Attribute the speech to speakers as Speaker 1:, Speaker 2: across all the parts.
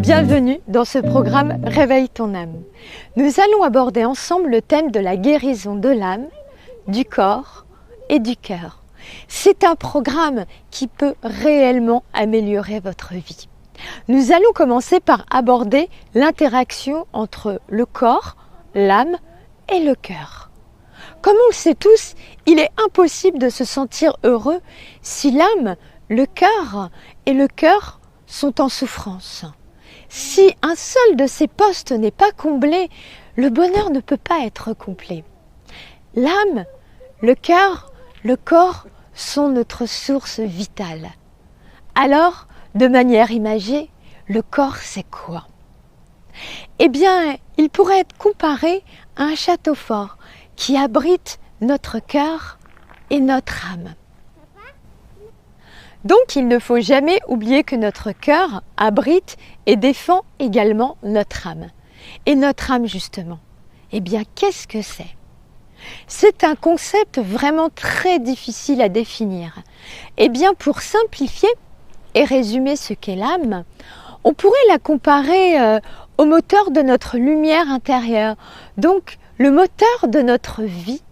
Speaker 1: Bienvenue dans ce programme Réveille ton âme. Nous allons aborder ensemble le thème de la guérison de l'âme, du corps et du cœur. C'est un programme qui peut réellement améliorer votre vie. Nous allons commencer par aborder l'interaction entre le corps, l'âme et le cœur. Comme on le sait tous, il est impossible de se sentir heureux si l'âme, le cœur et le cœur sont en souffrance. Si un seul de ces postes n'est pas comblé, le bonheur ne peut pas être complet. L'âme, le cœur, le corps sont notre source vitale. Alors, de manière imagée, le corps c'est quoi? Eh bien, il pourrait être comparé à un château fort qui abrite notre cœur et notre âme. Donc, il ne faut jamais oublier que notre cœur abrite et défend également notre âme. Et notre âme, justement, eh bien, qu'est-ce que c'est? C'est un concept vraiment très difficile à définir. Eh bien, pour simplifier et résumer ce qu'est l'âme, on pourrait la comparer au moteur de notre lumière intérieure, donc le moteur de notre vie.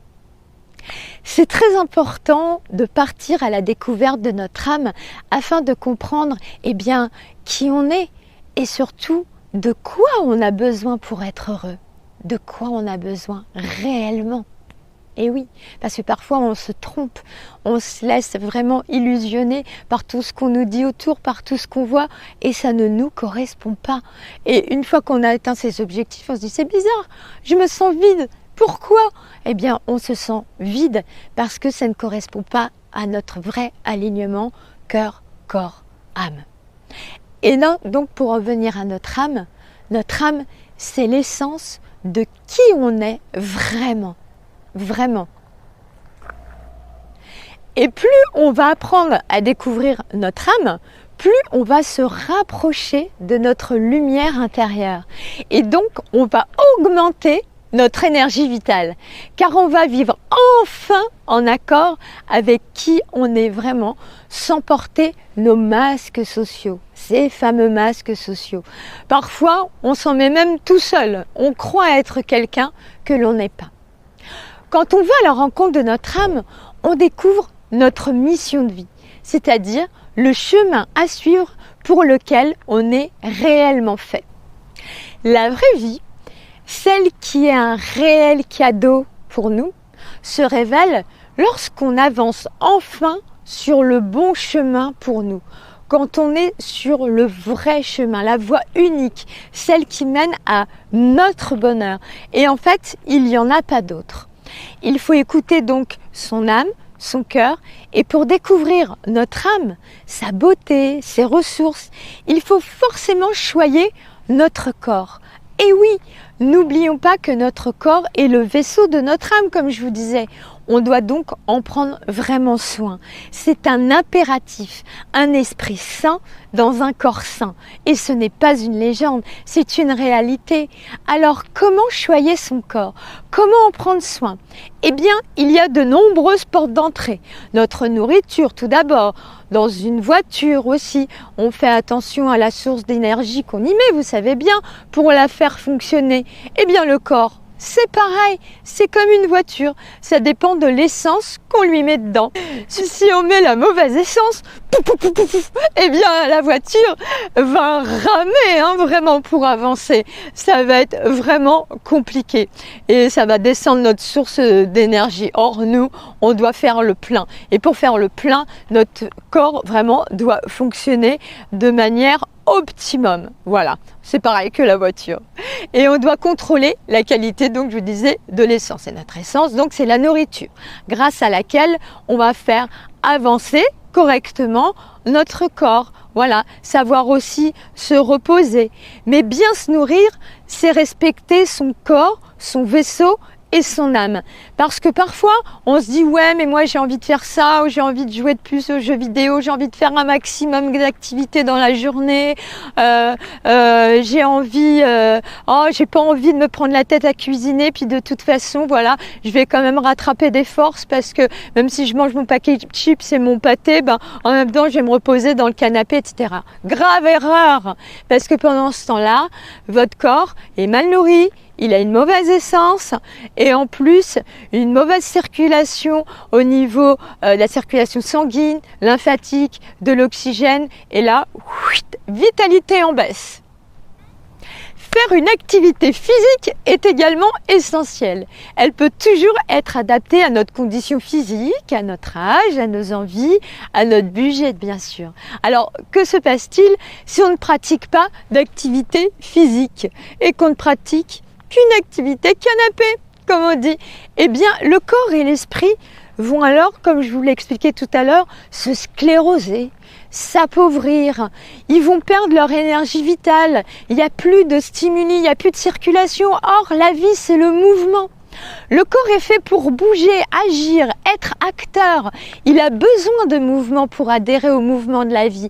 Speaker 1: C'est très important de partir à la découverte de notre âme afin de comprendre eh bien, qui on est et surtout de quoi on a besoin pour être heureux, de quoi on a besoin réellement. Et oui, parce que parfois on se trompe, on se laisse vraiment illusionner par tout ce qu'on nous dit autour, par tout ce qu'on voit, et ça ne nous correspond pas. Et une fois qu'on a atteint ces objectifs, on se dit c'est bizarre, je me sens vide. Pourquoi? Eh bien, on se sent vide parce que ça ne correspond pas à notre vrai alignement cœur, corps, âme. Et là, donc pour revenir à notre âme, c'est l'essence de qui on est vraiment. Vraiment. Et plus on va apprendre à découvrir notre âme, plus on va se rapprocher de notre lumière intérieure. Et donc, on va augmenter notre énergie vitale, car on va vivre enfin en accord avec qui on est vraiment, sans porter nos masques sociaux, ces fameux masques sociaux. Parfois, on s'en met même tout seul, on croit être quelqu'un que l'on n'est pas. Quand on va à la rencontre de notre âme, on découvre notre mission de vie, c'est-à-dire le chemin à suivre pour lequel on est réellement fait. La vraie vie, celle qui est un réel cadeau pour nous, se révèle lorsqu'on avance enfin sur le bon chemin pour nous, quand on est sur le vrai chemin, la voie unique, celle qui mène à notre bonheur. Et en fait, il n'y en a pas d'autre. Il faut écouter donc son âme, son cœur, et pour découvrir notre âme, sa beauté, ses ressources, il faut forcément choyer notre corps. Et oui, n'oublions pas que notre corps est le vaisseau de notre âme, comme je vous disais. On doit donc en prendre vraiment soin. C'est un impératif, un esprit sain dans un corps sain. Et ce n'est pas une légende, c'est une réalité. Alors, comment choyer son corps? Comment en prendre soin? Eh bien, il y a de nombreuses portes d'entrée. Notre nourriture, tout d'abord. Dans une voiture aussi, on fait attention à la source d'énergie qu'on y met, vous savez bien, pour la faire fonctionner. Eh bien, le corps, c'est pareil, c'est comme une voiture, ça dépend de l'essence qu'on lui met dedans. Si on met la mauvaise essence, eh bien la voiture va ramer vraiment pour avancer. Ça va être vraiment compliqué et ça va descendre notre source d'énergie. Or nous, on doit faire le plein. Et pour faire le plein, notre corps vraiment doit fonctionner de manière optimum. Voilà, c'est pareil que la voiture. Et on doit contrôler la qualité, donc je vous disais, de l'essence. Et notre essence, donc c'est la nourriture, grâce à laquelle on va faire avancer correctement notre corps. Voilà, savoir aussi se reposer. Mais bien se nourrir, c'est respecter son corps, son vaisseau et son âme. Parce que parfois, on se dit, ouais, mais moi j'ai envie de faire ça, ou j'ai envie de jouer de plus aux jeux vidéo, j'ai envie de faire un maximum d'activités dans la journée, j'ai envie, j'ai pas envie de me prendre la tête à cuisiner, puis de toute façon, voilà, je vais quand même rattraper des forces parce que même si je mange mon paquet de chips et mon pâté, en même temps, je vais me reposer dans le canapé, etc. Grave erreur, parce que pendant ce temps-là, votre corps est mal nourri, il a une mauvaise essence et en plus une mauvaise circulation au niveau de la circulation sanguine, lymphatique, de l'oxygène et là, vitalité en baisse. Faire une activité physique est également essentielle. Elle peut toujours être adaptée à notre condition physique, à notre âge, à nos envies, à notre budget bien sûr. Alors que se passe-t-il si on ne pratique pas d'activité physique et qu'on ne pratique qu'une activité canapé, comme on dit? Eh bien le corps et l'esprit vont alors, comme je vous l'ai expliqué tout à l'heure, se scléroser, s'appauvrir, ils vont perdre leur énergie vitale, il n'y a plus de stimuli, il n'y a plus de circulation. Or, la vie, c'est le mouvement. Le corps est fait pour bouger, agir, être acteur. Il a besoin de mouvement pour adhérer au mouvement de la vie.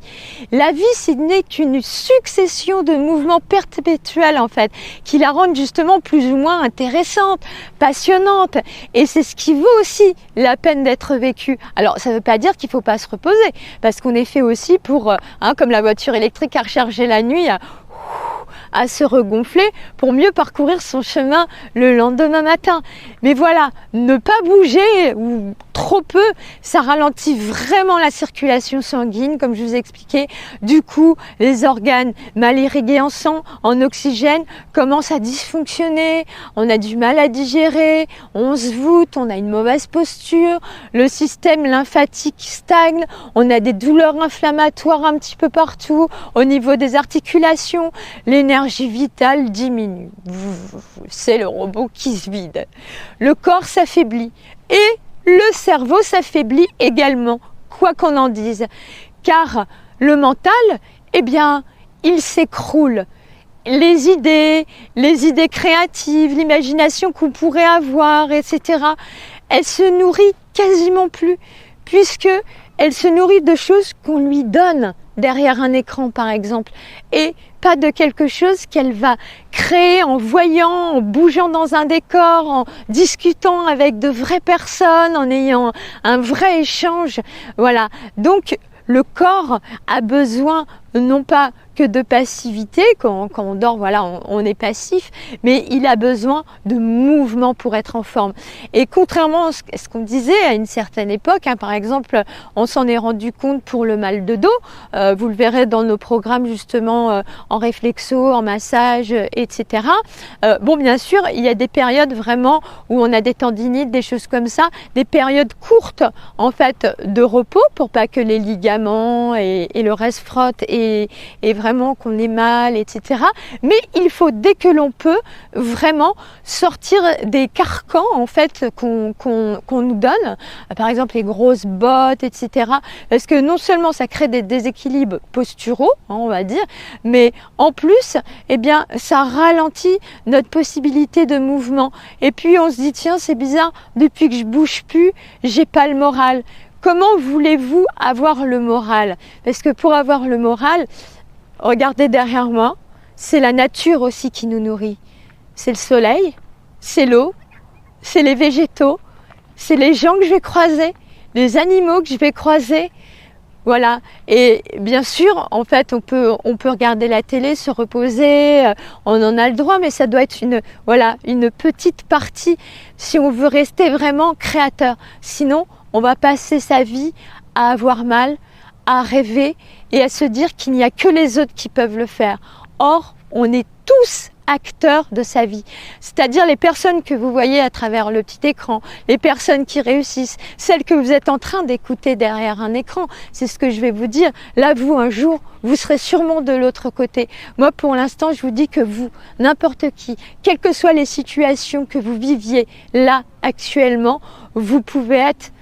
Speaker 1: La vie, ce n'est qu'une succession de mouvements perpétuels, en fait, qui la rendent justement plus ou moins intéressante, passionnante. Et c'est ce qui vaut aussi la peine d'être vécu. Alors, ça ne veut pas dire qu'il ne faut pas se reposer, parce qu'on est fait aussi pour, comme la voiture électrique à recharger la nuit, à se regonfler pour mieux parcourir son chemin le lendemain matin. Mais voilà, ne pas bouger ou trop peu, ça ralentit vraiment la circulation sanguine, comme je vous ai expliqué. Du coup, les organes mal irrigués en sang, en oxygène, commencent à dysfonctionner, on a du mal à digérer, on se voûte, on a une mauvaise posture, le système lymphatique stagne, on a des douleurs inflammatoires un petit peu partout, au niveau des articulations, l'énergie vitale diminue. C'est le robot qui se vide. Le corps s'affaiblit et le cerveau s'affaiblit également, quoi qu'on en dise. Car le mental, eh bien, il s'écroule. Les idées créatives, l'imagination qu'on pourrait avoir, etc., elle se nourrit quasiment plus, puisque elle se nourrit de choses qu'on lui donne derrière un écran, par exemple, et pas de quelque chose qu'elle va créer en voyant, en bougeant dans un décor, en discutant avec de vraies personnes, en ayant un vrai échange. Voilà. Donc, le corps a besoin non pas que de passivité, quand on dort, voilà, on est passif, mais il a besoin de mouvement pour être en forme. Et contrairement à ce qu'on disait à une certaine époque, par exemple, on s'en est rendu compte pour le mal de dos, vous le verrez dans nos programmes justement en réflexo, en massage, etc. Bon, bien sûr, il y a des périodes vraiment où on a des tendinites, des choses comme ça, des périodes courtes en fait de repos pour pas que les ligaments et le reste frottent et vraiment qu'on ait mal, etc. Mais il faut, dès que l'on peut, vraiment sortir des carcans en fait qu'on nous donne, par exemple les grosses bottes, etc. Parce que non seulement ça crée des déséquilibres posturaux, on va dire, mais en plus, eh bien, ça ralentit notre possibilité de mouvement. Et puis on se dit, tiens, c'est bizarre, depuis que je bouge plus, j'ai pas le moral. Comment voulez-vous avoir le moral? Parce que pour avoir le moral, regardez derrière moi, c'est la nature aussi qui nous nourrit. C'est le soleil, c'est l'eau, c'est les végétaux, c'est les gens que je vais croiser, les animaux que je vais croiser. Voilà. Et bien sûr, en fait, on peut regarder la télé, se reposer, on en a le droit, mais ça doit être une petite partie si on veut rester vraiment créateur. Sinon, on va passer sa vie à avoir mal, à rêver et à se dire qu'il n'y a que les autres qui peuvent le faire. Or, on est tous acteurs de sa vie. C'est-à-dire les personnes que vous voyez à travers le petit écran, les personnes qui réussissent, celles que vous êtes en train d'écouter derrière un écran. C'est ce que je vais vous dire. Là, vous, un jour, vous serez sûrement de l'autre côté. Moi, pour l'instant, je vous dis que vous, n'importe qui, quelles que soient les situations que vous viviez là, actuellement, vous pouvez être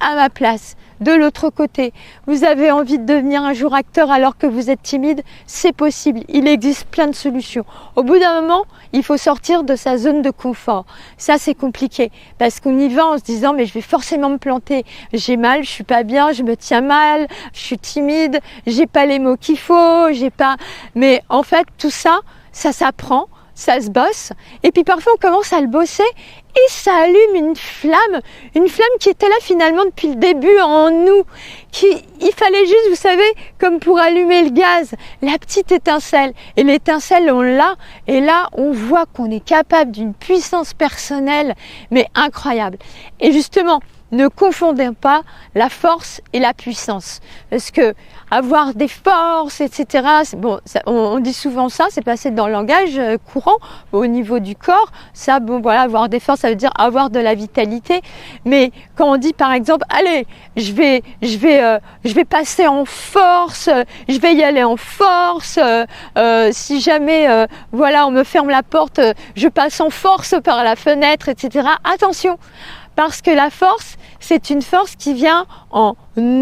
Speaker 1: à ma place. De l'autre côté, vous avez envie de devenir un jour acteur alors que vous êtes timide, c'est possible. Il existe plein de solutions. Au bout d'un moment, il faut sortir de sa zone de confort. Ça, c'est compliqué parce qu'on y va en se disant mais je vais forcément me planter. J'ai mal, je suis pas bien, je me tiens mal, je suis timide, j'ai pas les mots qu'il faut, j'ai pas. Mais en fait, tout ça, ça s'apprend. Ça se bosse, et puis parfois on commence à le bosser et ça allume une flamme qui était là finalement depuis le début en nous, il fallait juste, vous savez, comme pour allumer le gaz, la petite étincelle, et l'étincelle on l'a, et là on voit qu'on est capable d'une puissance personnelle, mais incroyable. Et justement, ne confondez pas la force et la puissance. Parce que avoir des forces, etc., bon, on dit souvent ça, c'est passé dans le langage courant, au niveau du corps. Ça, bon, voilà, avoir des forces, ça veut dire avoir de la vitalité. Mais quand on dit, par exemple, allez, je vais passer en force, je vais y aller en force, si jamais, voilà, on me ferme la porte, je passe en force par la fenêtre, etc. Attention! Parce que la force, c'est une force qui vient en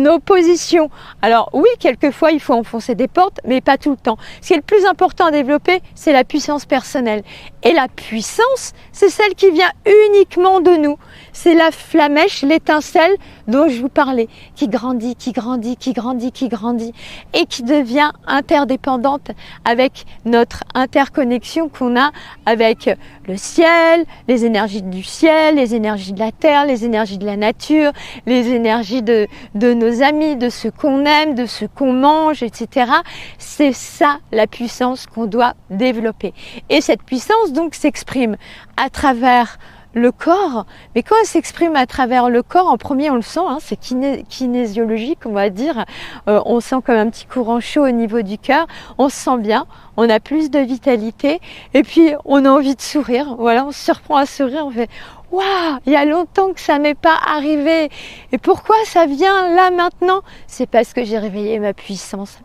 Speaker 1: opposition. Alors oui, quelquefois, il faut enfoncer des portes, mais pas tout le temps. Ce qui est le plus important à développer, c'est la puissance personnelle. Et la puissance, c'est celle qui vient uniquement de nous. C'est la flamèche, l'étincelle dont je vous parlais, qui grandit, qui grandit, qui grandit, qui grandit, et qui devient interdépendante avec notre interconnexion qu'on a avec le ciel, les énergies du ciel, les énergies de la terre, les énergies de la nature, les énergies de nos amis, de ce qu'on aime, de ce qu'on mange, etc. C'est ça la puissance qu'on doit développer. Et cette puissance donc s'exprime à travers le corps, mais quand elle s'exprime à travers le corps, en premier on le sent, hein, c'est kinésiologique on va dire, on sent comme un petit courant chaud au niveau du cœur, on se sent bien, on a plus de vitalité, et puis on a envie de sourire, voilà, on se surprend à sourire, on fait « Waouh, il y a longtemps que ça m'est pas arrivé !» Et pourquoi ça vient là maintenant? C'est parce que j'ai réveillé ma puissance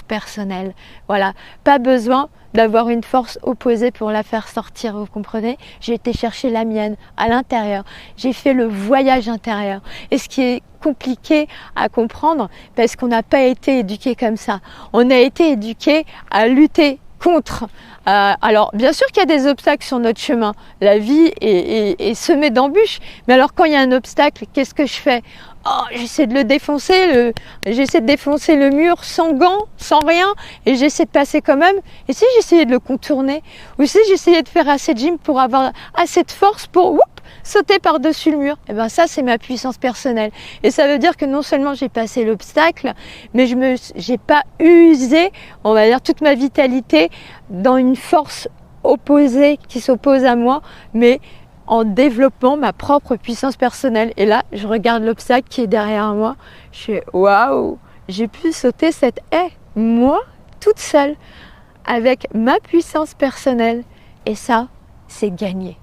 Speaker 1: personnelle. Voilà, pas besoin d'avoir une force opposée pour la faire sortir, vous comprenez? J'ai été chercher la mienne à l'intérieur. J'ai fait le voyage intérieur. Et ce qui est compliqué à comprendre, parce qu'on n'a pas été éduqué comme ça. On a été éduqué à lutter contre. Alors, bien sûr qu'il y a des obstacles sur notre chemin. La vie est semée d'embûches. Mais alors, quand il y a un obstacle, qu'est-ce que je fais? Oh, j'essaie de défoncer le mur sans gants, sans rien, et j'essaie de passer quand même. Et si j'essayais de le contourner, ou si j'essayais de faire assez de gym pour avoir assez de force pour sauter par-dessus le mur, et ben ça c'est ma puissance personnelle. Et ça veut dire que non seulement j'ai passé l'obstacle, mais j'ai pas usé, on va dire, toute ma vitalité dans une force opposée qui s'oppose à moi, mais en développant ma propre puissance personnelle. Et là, je regarde l'obstacle qui est derrière moi, je fais waouh, j'ai pu sauter cette haie, moi, toute seule, avec ma puissance personnelle. Et ça, c'est gagné.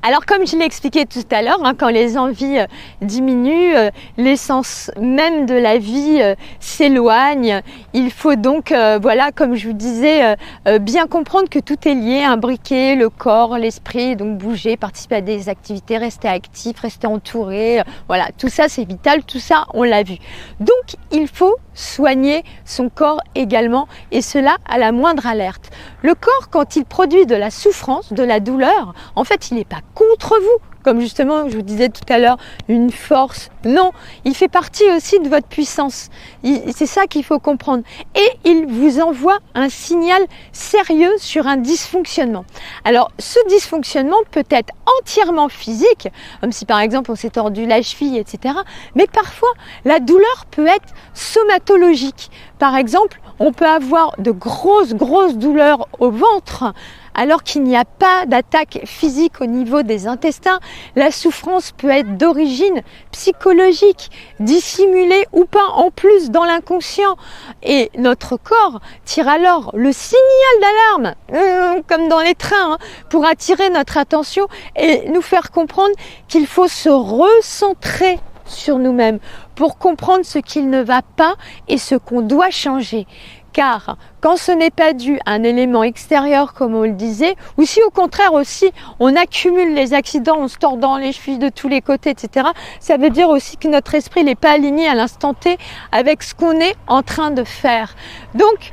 Speaker 1: Alors comme je l'ai expliqué tout à l'heure, hein, quand les envies diminuent, l'essence même de la vie s'éloigne. Il faut donc, voilà, comme je vous disais, bien comprendre que tout est lié, imbriqué, le corps, l'esprit, donc bouger, participer à des activités, rester actif, rester entouré, voilà, tout ça c'est vital, tout ça on l'a vu. Donc il faut soigner son corps également, et cela à la moindre alerte. Le corps, quand il produit de la souffrance, de la douleur, en fait il n'est pas contre vous, comme justement je vous disais tout à l'heure, une force. Non, il fait partie aussi de votre puissance. C'est ça qu'il faut comprendre. Et il vous envoie un signal sérieux sur un dysfonctionnement. Alors, ce dysfonctionnement peut être entièrement physique, comme si par exemple on s'est tordu la cheville, etc. Mais parfois, la douleur peut être somatologique. Par exemple, on peut avoir de grosses douleurs au ventre, alors qu'il n'y a pas d'attaque physique au niveau des intestins. La souffrance peut être d'origine psychologique, dissimulée ou pas, en plus dans l'inconscient. Et notre corps tire alors le signal d'alarme, comme dans les trains, hein, pour attirer notre attention et nous faire comprendre qu'il faut se recentrer sur nous-mêmes pour comprendre ce qui ne va pas et ce qu'on doit changer. Car quand ce n'est pas dû à un élément extérieur, comme on le disait, ou si au contraire aussi on accumule les accidents en se tordant les chevilles de tous les côtés, etc., ça veut dire aussi que notre esprit n'est pas aligné à l'instant T avec ce qu'on est en train de faire. Donc,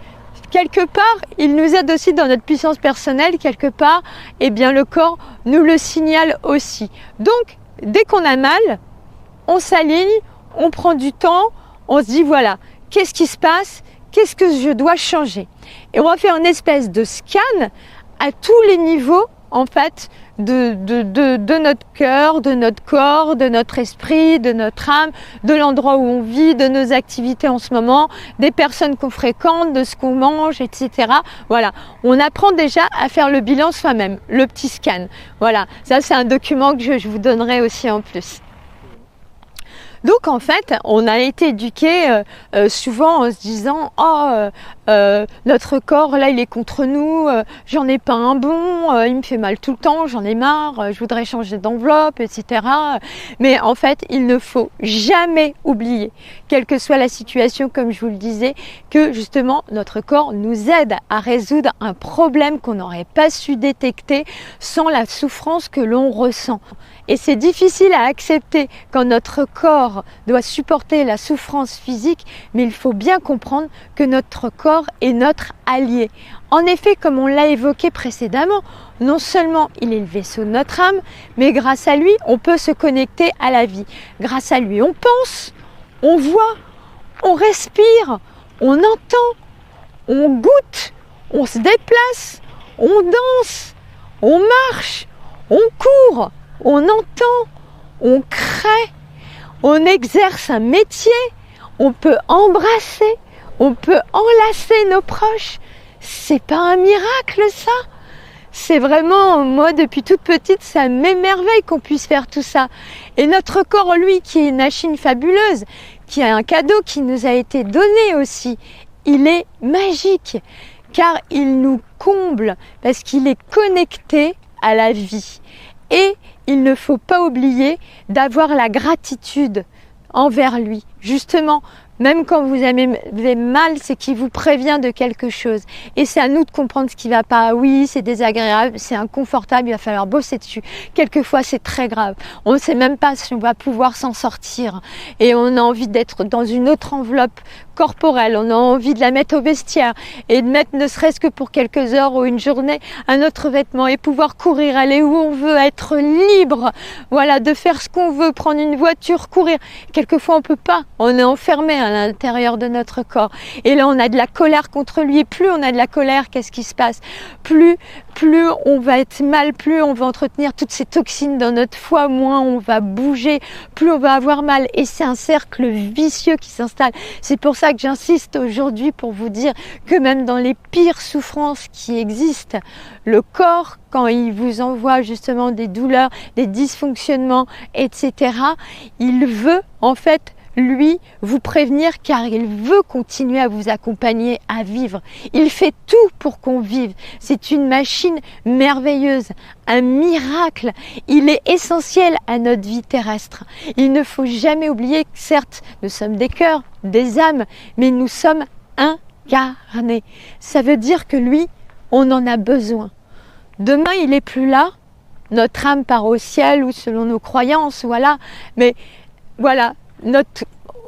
Speaker 1: quelque part, il nous aide aussi dans notre puissance personnelle, quelque part, eh bien le corps nous le signale aussi. Donc, dès qu'on a mal, on s'aligne, on prend du temps, on se dit voilà, qu'est-ce qui se passe ? Qu'est-ce que je dois changer? Et on va faire une espèce de scan à tous les niveaux, en fait, de notre cœur, de notre corps, de notre esprit, de notre âme, de l'endroit où on vit, de nos activités en ce moment, des personnes qu'on fréquente, de ce qu'on mange, etc. Voilà, on apprend déjà à faire le bilan soi-même, le petit scan. Voilà, ça c'est un document que je vous donnerai aussi en plus. Donc en fait, on a été éduqués souvent en se disant « Oh, notre corps, là, il est contre nous, j'en ai pas un bon, il me fait mal tout le temps, j'en ai marre, je voudrais changer d'enveloppe, etc. » Mais en fait, il ne faut jamais oublier, quelle que soit la situation, comme je vous le disais, que justement, notre corps nous aide à résoudre un problème qu'on n'aurait pas su détecter sans la souffrance que l'on ressent. Et c'est difficile à accepter quand notre corps doit supporter la souffrance physique, mais il faut bien comprendre que notre corps est notre allié. En effet, comme on l'a évoqué précédemment, non seulement il est le vaisseau de notre âme, mais grâce à lui, on peut se connecter à la vie. Grâce à lui, on pense, on voit, on respire, on entend, on goûte, on se déplace, on danse, on marche, on court, on entend, on crée, on exerce un métier, on peut embrasser, on peut enlacer nos proches. C'est pas un miracle ça? C'est vraiment, moi depuis toute petite, ça m'émerveille qu'on puisse faire tout ça. Et notre corps, lui, qui est une machine fabuleuse, qui a un cadeau qui nous a été donné aussi, il est magique, car il nous comble, parce qu'il est connecté à la vie. Et il ne faut pas oublier d'avoir la gratitude envers lui. Justement, même quand vous avez mal, c'est qu'il vous prévient de quelque chose. Et c'est à nous de comprendre ce qui ne va pas. Oui, c'est désagréable, c'est inconfortable, il va falloir bosser dessus. Quelquefois, c'est très grave. On ne sait même pas si on va pouvoir s'en sortir. Et on a envie d'être dans une autre enveloppe corporelle. On a envie de la mettre au vestiaire et de mettre, ne serait-ce que pour quelques heures ou une journée, un autre vêtement et pouvoir courir, aller où on veut, être libre. Voilà, de faire ce qu'on veut, prendre une voiture, courir. Quelquefois, on ne peut pas. On est enfermé à l'intérieur de notre corps. Et là, on a de la colère contre lui. Et plus on a de la colère, qu'est-ce qui se passe? Plus on va être mal, plus on va entretenir toutes ces toxines dans notre foie, moins on va bouger, plus on va avoir mal. Et c'est un cercle vicieux qui s'installe. C'est pour ça que j'insiste aujourd'hui pour vous dire que même dans les pires souffrances qui existent, le corps, quand il vous envoie justement des douleurs, des dysfonctionnements, etc., il veut en fait lui, vous prévenir car il veut continuer à vous accompagner à vivre. Il fait tout pour qu'on vive. C'est une machine merveilleuse, un miracle. Il est essentiel à notre vie terrestre. Il ne faut jamais oublier que certes, nous sommes des cœurs, des âmes, mais nous sommes incarnés. Ça veut dire que lui, on en a besoin. Demain, il n'est plus là. Notre âme part au ciel ou selon nos croyances, voilà. Mais voilà.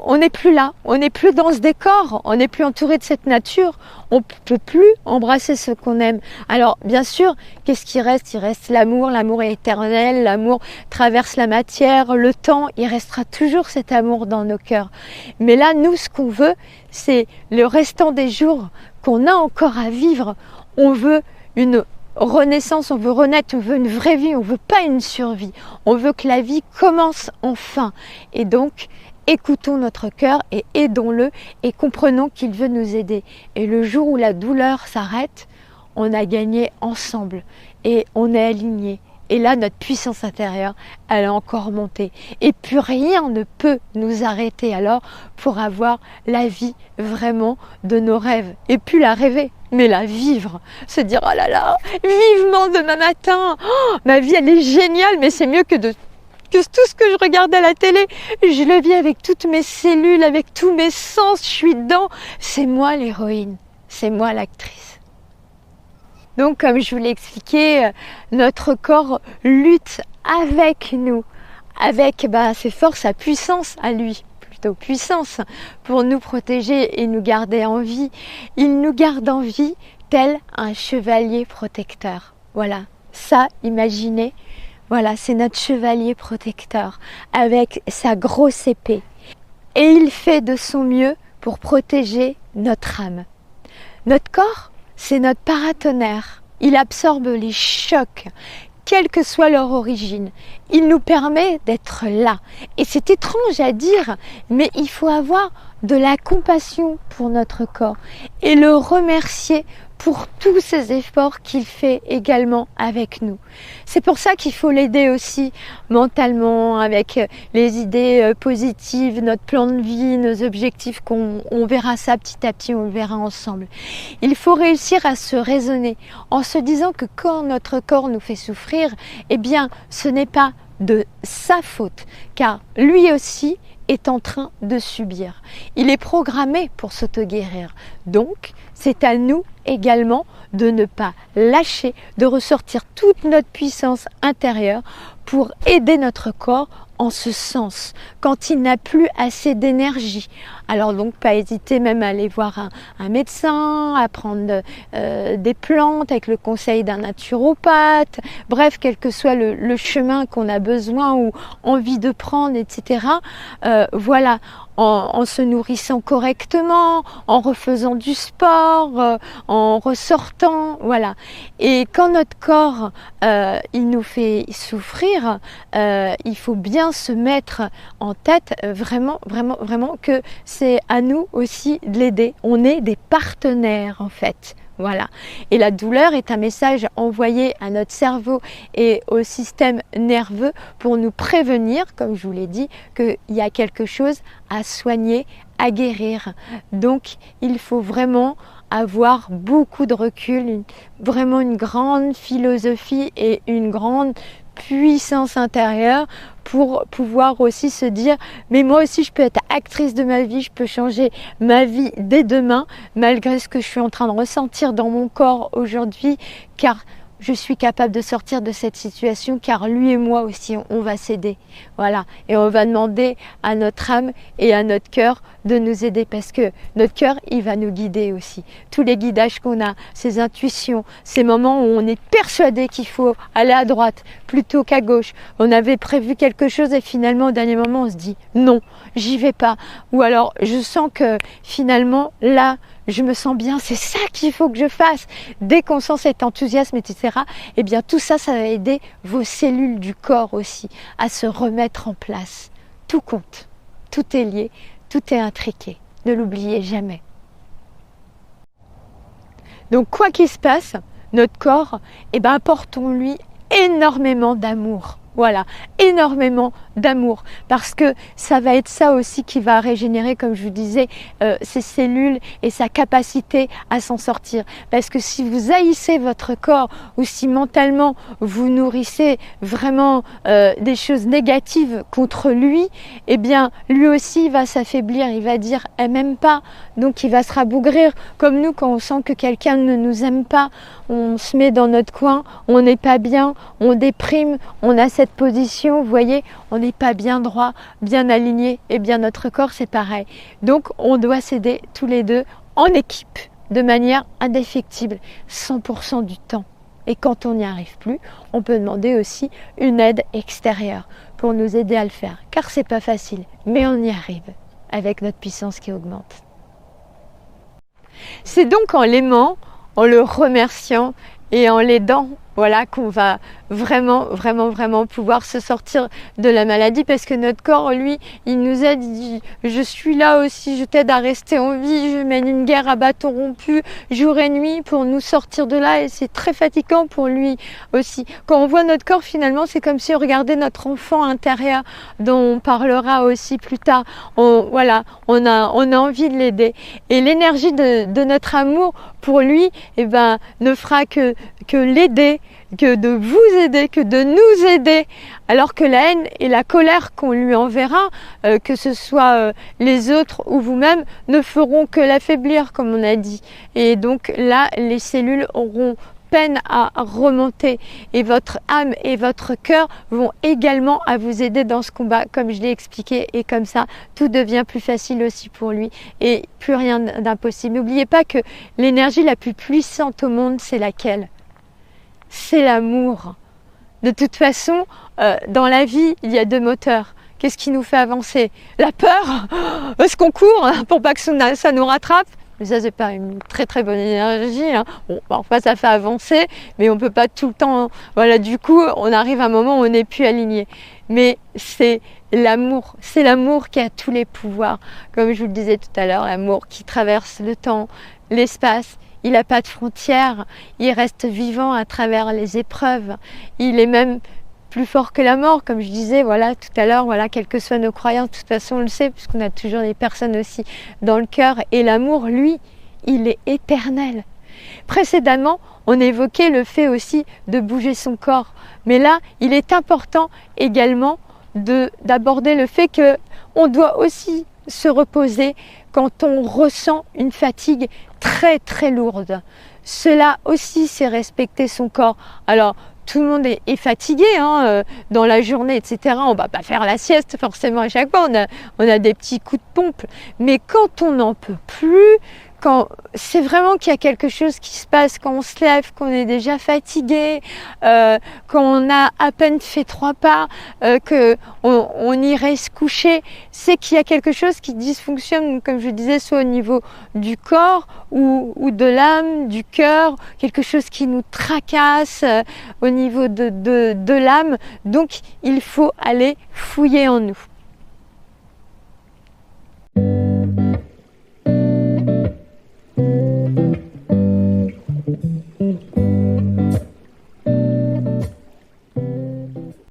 Speaker 1: On n'est plus là, on n'est plus dans ce décor, on n'est plus entouré de cette nature, on ne peut plus embrasser ce qu'on aime. Alors bien sûr, qu'est-ce qui reste? Il reste l'amour, l'amour est éternel, l'amour traverse la matière, le temps, il restera toujours cet amour dans nos cœurs. Mais là, nous, ce qu'on veut, c'est le restant des jours qu'on a encore à vivre. On veut une renaissance, on veut renaître, on veut une vraie vie, on veut pas une survie. On veut que la vie commence enfin. Et donc, écoutons notre cœur et aidons-le et comprenons qu'il veut nous aider. Et le jour où la douleur s'arrête, on a gagné ensemble et on est aligné. Et là, notre puissance intérieure, elle a encore monté. Et plus rien ne peut nous arrêter alors pour avoir la vie vraiment de nos rêves. Et plus la rêver, mais la vivre. Se dire, oh là là, vivement demain matin, oh, ma vie elle est géniale, mais c'est mieux que de que tout ce que je regarde à la télé, je le vis avec toutes mes cellules, avec tous mes sens, je suis dedans. C'est moi l'héroïne, c'est moi l'actrice. Donc comme je vous l'ai expliqué, notre corps lutte avec nous, avec ses forces, sa puissance à lui, plutôt puissance, pour nous protéger et nous garder en vie. Il nous garde en vie tel un chevalier protecteur. Voilà, ça, imaginez, voilà, c'est notre chevalier protecteur avec sa grosse épée. Et il fait de son mieux pour protéger notre âme. Notre corps, c'est notre paratonnerre. Il absorbe les chocs, quelle que soit leur origine. Il nous permet d'être là. Et c'est étrange à dire, mais il faut avoir de la compassion pour notre corps et le remercier pour tous ces efforts qu'il fait également avec nous. C'est pour ça qu'il faut l'aider aussi mentalement, avec les idées positives, notre plan de vie, nos objectifs, on verra ça petit à petit, on le verra ensemble. Il faut réussir à se raisonner en se disant que quand notre corps nous fait souffrir, eh bien ce n'est pas de sa faute, car lui aussi est en train de subir. Il est programmé pour s'auto-guérir. Donc, c'est à nous également de ne pas lâcher, de ressortir toute notre puissance intérieure pour aider notre corps en ce sens, quand il n'a plus assez d'énergie. Alors donc, pas hésiter même à aller voir un médecin, à prendre des plantes avec le conseil d'un naturopathe, bref, quel que soit le chemin qu'on a besoin ou envie de prendre, etc. Voilà, en se nourrissant correctement, en refaisant du sport, en ressortant, voilà. Et quand notre corps, il nous fait souffrir, il faut bien se mettre en tête vraiment que c'est à nous aussi de l'aider. On est des partenaires en fait. Voilà. Et la douleur est un message envoyé à notre cerveau et au système nerveux pour nous prévenir, comme je vous l'ai dit, qu'il y a quelque chose à soigner, à guérir. Donc, il faut vraiment avoir beaucoup de recul, vraiment une grande philosophie et une grande puissance intérieure pour pouvoir aussi se dire mais moi aussi je peux être actrice de ma vie, je peux changer ma vie dès demain malgré ce que je suis en train de ressentir dans mon corps aujourd'hui, car je suis capable de sortir de cette situation, car lui et moi aussi on va s'aider, voilà, et on va demander à notre âme et à notre cœur de nous aider, parce que notre cœur il va nous guider aussi, tous les guidages qu'on a, ces intuitions, ces moments où on est persuadé qu'il faut aller à droite plutôt qu'à gauche, on avait prévu quelque chose et finalement au dernier moment on se dit non, j'y vais pas, ou alors je sens que finalement là je me sens bien, c'est ça qu'il faut que je fasse. Dès qu'on sent cet enthousiasme, etc., eh bien tout ça, ça va aider vos cellules du corps aussi à se remettre en place. Tout compte, tout est lié, tout est intriqué. Ne l'oubliez jamais. Donc quoi qu'il se passe, notre corps, eh ben apportons-lui énormément d'amour. Voilà, énormément d'amour, parce que ça va être ça aussi qui va régénérer, comme je vous disais, ses cellules et sa capacité à s'en sortir. Parce que si vous haïssez votre corps ou si mentalement vous nourrissez vraiment des choses négatives contre lui, eh bien lui aussi il va s'affaiblir, il va dire « elle m'aime pas », donc il va se rabougrir. Comme nous, quand on sent que quelqu'un ne nous aime pas, on se met dans notre coin, on n'est pas bien, on déprime, on a cette position, vous voyez, on n'est pas bien droit, bien aligné, et bien notre corps c'est pareil. Donc on doit s'aider tous les deux en équipe, de manière indéfectible, 100% du temps. Et quand on n'y arrive plus, on peut demander aussi une aide extérieure pour nous aider à le faire, car c'est pas facile, mais on y arrive avec notre puissance qui augmente. C'est donc en l'aimant, en le remerciant et en l'aidant, voilà, qu'on va vraiment pouvoir se sortir de la maladie, parce que notre corps, lui, il nous aide, il dit « je suis là aussi, je t'aide à rester en vie, je mène une guerre à bâton rompu jour et nuit pour nous sortir de là », et c'est très fatigant pour lui aussi. Quand on voit notre corps, finalement, c'est comme si on regardait notre enfant intérieur, dont on parlera aussi plus tard. Voilà, on a envie de l'aider. Et l'énergie de notre amour pour lui, eh ben, ne fera que l'aider que de vous aider, que de nous aider, alors que la haine et la colère qu'on lui enverra, que ce soit les autres ou vous-même, ne feront que l'affaiblir, comme on a dit. Et donc là, les cellules auront peine à remonter et votre âme et votre cœur vont également à vous aider dans ce combat, comme je l'ai expliqué, et comme ça tout devient plus facile aussi pour lui et plus rien d'impossible. N'oubliez pas que l'énergie la plus puissante au monde, c'est laquelle? C'est l'amour. De toute façon, dans la vie, il y a deux moteurs. Qu'est-ce qui nous fait avancer? La peur? Est-ce qu'on court pour pas que ça nous rattrape? Mais ça, c'est pas une très très bonne énergie. Bon, parfois ça fait avancer, mais on peut pas tout le temps. Voilà, du coup, on arrive à un moment où on n'est plus aligné. Mais c'est l'amour qui a tous les pouvoirs. Comme je vous le disais tout à l'heure, l'amour qui traverse le temps, l'espace. Il n'a pas de frontières. Il reste vivant à travers les épreuves. Il est même plus fort que la mort, comme je disais, voilà, tout à l'heure, voilà, quelles que soient nos croyances, de toute façon, on le sait, puisqu'on a toujours des personnes aussi dans le cœur. Et l'amour, lui, il est éternel. Précédemment, on évoquait le fait aussi de bouger son corps. Mais là, il est important également d'aborder le fait qu'on doit aussi se reposer quand on ressent une fatigue très très lourde. Cela aussi, c'est respecter son corps. Alors, tout le monde est fatigué dans la journée, etc. On ne va pas faire la sieste forcément à chaque fois, on a des petits coups de pompe. Mais quand on n'en peut plus, quand c'est vraiment qu'il y a quelque chose qui se passe, quand on se lève, qu'on est déjà fatigué, quand on a à peine fait 3 pas, qu'on irait se coucher, c'est qu'il y a quelque chose qui dysfonctionne, comme je disais, soit au niveau du corps ou de l'âme, du cœur, quelque chose qui nous tracasse au niveau de l'âme. Donc il faut aller fouiller en nous.